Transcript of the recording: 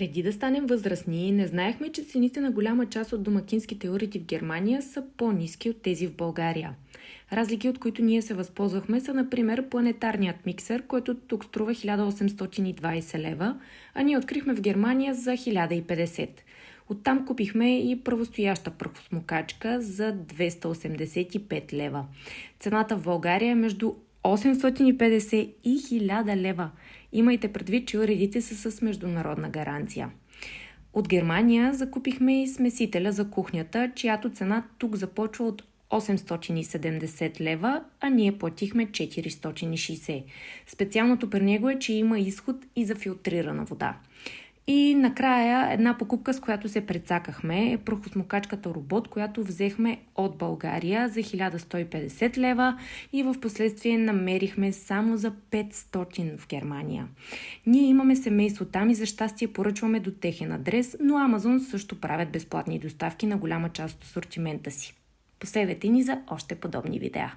Преди да станем възрастни, не знаехме, че цените на голяма част от домакинските уреди в Германия са по-ниски от тези в България. Разлики, от които ние се възползвахме, са, например, планетарният миксер, който тук струва 1820 лева, а ние открихме в Германия за 1050. Оттам купихме и правостояща прахосмокачка за 285 лева. Цената в България е между 850 и 1000 лева. Имайте предвид, че уредите са с международна гаранция. От Германия закупихме и смесителя за кухнята, чиято цена тук започва от 870 лева, а ние платихме 460. Специалното при него е, че има изход и за филтрирана вода. И накрая една покупка, с която се прецакахме, е прахосмокачката робот, която взехме от България за 1150 лева и в последствие намерихме само за 500 в Германия. Ние имаме семейство там и за щастие поръчваме до техен адрес, но Amazon също правят безплатни доставки на голяма част от асортимента си. Последвайте ни за още подобни видеа.